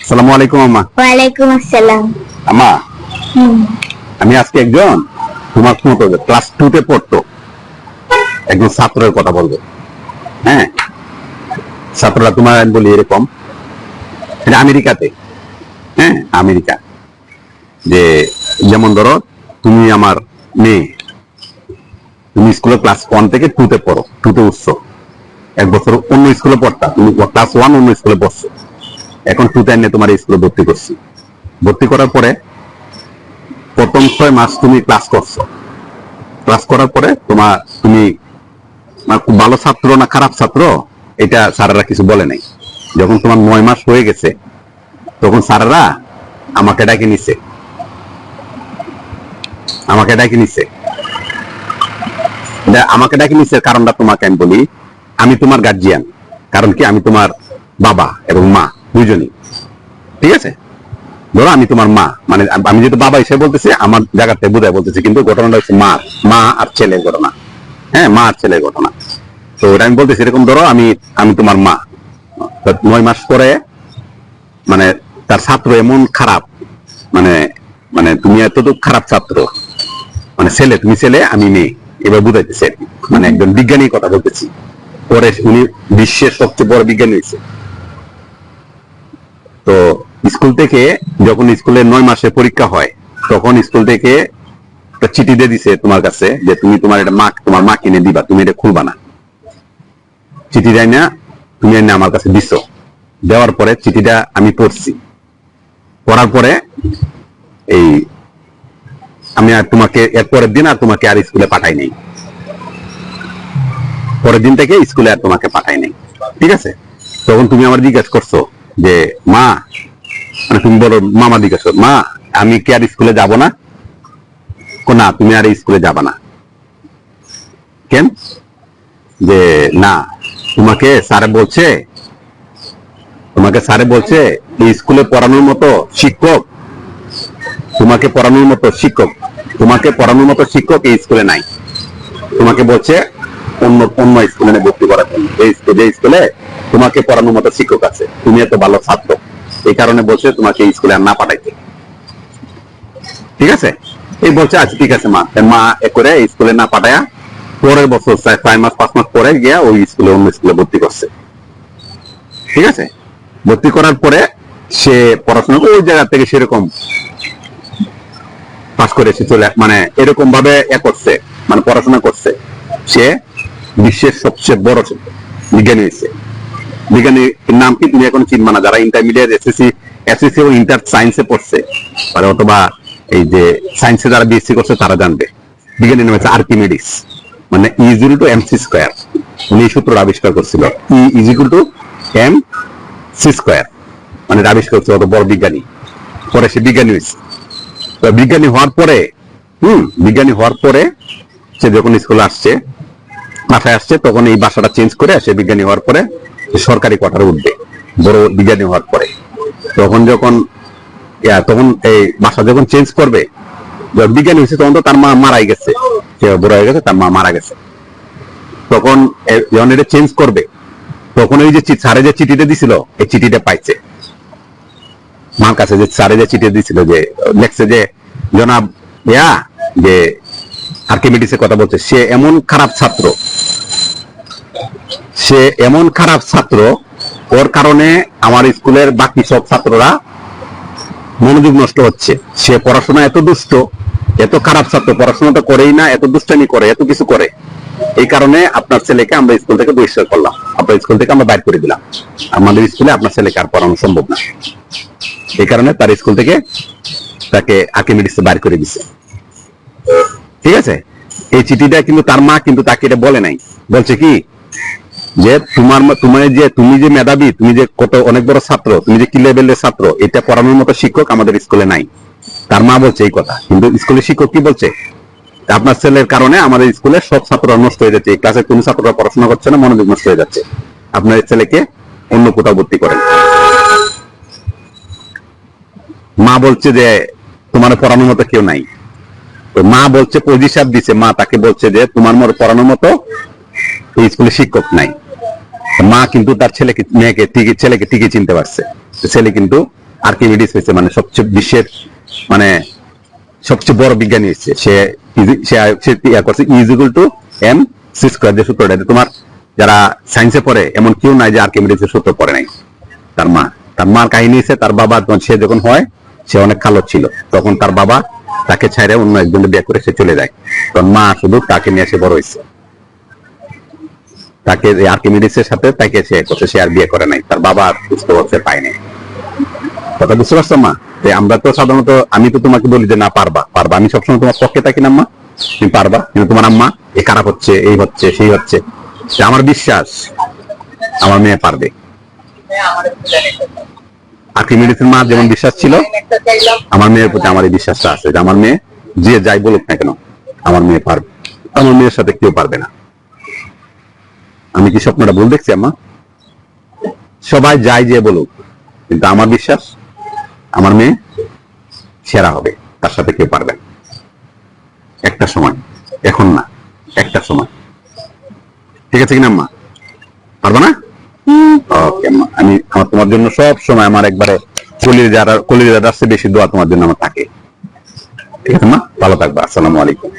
আসসালামু আলাইকুম আম্মা। ওয়ালাইকুম আসসালাম। আম্মা, আমি আজকে একজন তোমার মতো ক্লাস 2 তে পড়তো একজন ছাত্রের কথা বলবো। হ্যাঁ, ছাত্ররা তোমার আমি বলি এরকম, এটা আমেরিকাতে। হ্যাঁ, আমেরিকা। যে যেমন ধরো তুমি আমার মেয়ে, তুমি স্কুলে ক্লাস 1 থেকে 2 তে পড়ো, 2 তে উঠছো। এক বছর অন্য স্কুলে পড়তা, তুমি ক্লাস 1 অন্য স্কুলে পড়ছো, এখন 2 তে এনে তোমার স্কুলে ভর্তি করছি। ভর্তি করার পরে প্রথম 6 মাস তুমি ক্লাস করছো। ক্লাস করার পরে তুমি খুব ভালো ছাত্র না খারাপ ছাত্র এটা স্যারেরা কিছু বলে নাই। যখন তোমার 9 মাস হয়ে গেছে তখন স্যারেরা আমাকে ডাকে নিছে। আমাকে ডাকে নিছে কারণটা তোমাকে আমি বলি। আমি তোমার গার্জিয়ান, কারণ কি আমি তোমার বাবা এবং মা দুজনই। ঠিক আছে, ধরো আমি তোমার মা, মানে আমি যেহেতু বাবা হিসেবে বলতেছি, আমার জায়গাতে বোঝায় বলতেছি, কিন্তু ঘটনাটা হচ্ছে মা আর ছেলের ঘটনা। হ্যাঁ, মা আর ছেলের ঘটনা। তো ওটা আমি বলতেছি এরকম, ধরো আমি তোমার মা। 9 মাস পরে মানে তার ছাত্র এমন খারাপ, মানে মানে তুমি এতটুকু খারাপ ছাত্র, মানে তুমি ছেলে আমি মেয়ে, এবার বুঝাইতেছে। মানে একজন বিজ্ঞানীর কথা বলতেছি। পরে উনি বিশ্বের সবচেয়ে বড় বিজ্ঞানী হয়েছে। তো স্কুল থেকে যখন স্কুলে 9 মাসে পরীক্ষা হয়, তখন স্কুল থেকে একটা চিঠি দিয়ে দিছে তোমার কাছে যে তুমি তোমার মা কিনে দিবা, তুমি এটা খুলবা না। চিঠি দেয় না, তুমি এনে আমার কাছে দিছো। দেওয়ার পরে চিঠিটা আমি পড়ছি। পড়ার পরে এই আমি আর তোমাকে এর পরের দিন আর তোমাকে আর স্কুলে পাঠাই নাই। পরের দিন থেকে স্কুলে আর তোমাকে পাঠাই নাই। ঠিক আছে, তখন তুমি আমার জিজ্ঞাসা করছো যে মা, মানে তুমি বলো মামা জিজ্ঞাসা, মা আমি কি আর স্কুলে যাব না? না, তুমি আর স্কুলে যাবা না। কেন? যে না, তোমাকে স্যারে বলছে এই স্কুলে পড়ানোর মতো শিক্ষক, তোমাকে পড়ানোর মতো শিক্ষক এই স্কুলে নাই। তোমাকে বলছে অন্য স্কুলে ভর্তি করার জন্য। যে স্কুলে তোমাকে পড়ানোর মতো শিক্ষক আছে, তুমি এত ভালো ছাত্র, এই কারণে বলছে তোমাকে এই স্কুলে আর না পাঠাইতে। ঠিক আছে, এই বলছে আচ্ছা ঠিক আছে মা এ করে স্কুলে না পাঠায়া পরের বছর 4 মাস 5 মাস পরে গিয়া ওই স্কুলে অন্য স্কুলে ভর্তি করছে। ঠিক আছে, ভর্তি করার পরে সে পড়াশোনা ওই জায়গা থেকে সেরকম পাস করে সে চলে, মানে এরকম ভাবে করছে, মানে পড়াশোনা করছে। সে বিশ্বের সবচেয়ে বড় বিজ্ঞানী হয়েছে। বিজ্ঞানীর নাম কি তুমি এখন চিনবা না, যারা ইন্টারমিডিয়েট এসএসসি এবং ইন্টার সায়েন্সে পড়ছে, অথবা এই যে সায়েন্সে যারা বিএসসি করছে তারা জানবে। বিজ্ঞানীর নাম হচ্ছে আর্কিমিডিস, মানে E=mc²। উনি এই সূত্রটা আবিষ্কার করছিল, E=mc², মানে আবিষ্কার করছে অত বড় বিজ্ঞানী। পরে সে বিজ্ঞানী হয়েছে। তো বিজ্ঞানী হওয়ার পরে সে যখন স্কুলে বাসায় আসছে, তখন এই বাসাটা চেঞ্জ করে সে বিজ্ঞানী হওয়ার পরে সরকারি কোয়ার্টারে উঠবে বড় বিজ্ঞানী হওয়ার পরে। তখন এই বাসা যখন চেঞ্জ করবে, বিজ্ঞানী হয়েছে, তখন তো তার মা মারাই গেছে, সে বড় হয়ে গেছে, তার মা মারা গেছে। তখন যখন এটা চেঞ্জ করবে, তখন ওই যে স্যারে যে চিঠিটা দিছিল, এই চিঠিটা পাইছে মার কাছে। যে স্যারে যে চিঠি দিছিল, যে লেখছে যে জনাব যে আর্কিমিডিসের কথা বলছে, সে এমন খারাপ ছাত্র, ওর কারণে আমার স্কুলের বাকি সব ছাত্ররা মনোযোগ নষ্ট হচ্ছে। সে পড়াশোনা এত দুষ্ট, এত খারাপ ছাত্র, পড়াশোনাটা করেই না, এত দুষ্টামি করে, এত কিছু করে। এই কারণে আপনার ছেলেকে আমরা স্কুল থেকে বহিষ্কার করলাম, আপনার স্কুল থেকে আমরা বাইর করে দিলাম। আমাদের স্কুলে আপনার ছেলেকে আর পড়ানো সম্ভব না। এই কারণে তার স্কুল থেকে তাকে আর্কিমিডিসে বাইর করে দিছে। ঠিক আছে, এই চিঠিটা কিন্তু তার মা কিন্তু তাকে এটা বলে নাই। বলছে কি যে তুমি যে মেধাবী, তুমি যে অনেক বড় ছাত্র, তুমি যে কি লেভেলের ছাত্র, এটা পড়ানোর মতো শিক্ষক আমাদের স্কুলে নাই। তার মা বলছে এই কথা, কিন্তু স্কুলের শিক্ষক কি বলছে, আপনার ছেলের কারণে আমাদের স্কুলের সব ছাত্ররা নষ্ট হয়ে যাচ্ছে, এই ক্লাসে কোন ছাত্ররা পড়াশোনা করছে না, মনোযোগ নষ্ট হয়ে যাচ্ছে, আপনার ছেলেকে অন্য কোথাও ভর্তি করেন। মা বলছে যে তোমার পড়ানোর মতো কেউ নাই। মা বলছে, পজিশন দিছে, মা তাকে বলছে যে তোমার পড়ানোর মতো এই স্কুলে শিক্ষক নাই। মা কিন্তু তার ছেলেকে ঠিকই চিনতে পারছে, ছেলে কিন্তু আর্কিমিডিস হয়েছে মানে সবচেয়ে বিশ্বের মানে সবচেয়ে বড় বিজ্ঞানী হচ্ছে সে করছে equal to M C square যে সূত্রটা তোমার যারা সায়েন্সে পড়ে এমন কেউ নাই যে আর্কিমিডিসের সূত্র পড়ে নাই। তার মার কাহিনী হচ্ছে তার বাবা সে যখন হয় সে অনেক কালো ছিল, তখন তার বাবা তাকে ছাইরে অন্য একজনের বিয়ে করে সে চলে যায়, তখন মা শুধু তাকে নিয়ে সে বড় হয়েছে। তাকে আর্কিমিডিসের সাথে তাকে সে করছে, সে আর বিয়ে করে নাই, তার বাবা বুঝতে পারছে পায় নাই। কথা বুঝতে পারছো মা? আমরা তো সাধারণত আমি তো তোমাকে বলি যে না পারবা পারবা, আমি সবসময় তোমার পক্ষে থাকি না মা, তুমি পারবা, কিন্তু তোমার আম্মা এ খারাপ হচ্ছে এই হচ্ছে সেই হচ্ছে, আমার বিশ্বাস আমার মেয়ে পারবে। আর্কিমিডিসের মা যেমন বিশ্বাস ছিল আমার মেয়ের প্রতি আমার এই বিশ্বাসটা আছে যে আমার মেয়ে যে যাই বলুক না কেন আমার মেয়ে পারবে, আমার মেয়ের সাথে কেউ পারবে না। আমি কি স্বপ্নটা ভুল দেখছি আম্মা? সবাই যাই যে বলুক, কিন্তু আমার বিশ্বাস আমার মেয়ে সেরা হবে, তার সাথে কেউ পারবে না। একটা সময়, এখন না, একটা সময়। ঠিক আছে কিনা আম্মা? পারবা না? ওকে আম্মা, আমি আমার তোমার জন্য সব সময় আমার একবারে কলিজার আসছে বেশি দোয়া তোমার জন্য আমার থাকে। ঠিক আছে মা, ভালো থাকবা। আসসালামু আলাইকুম।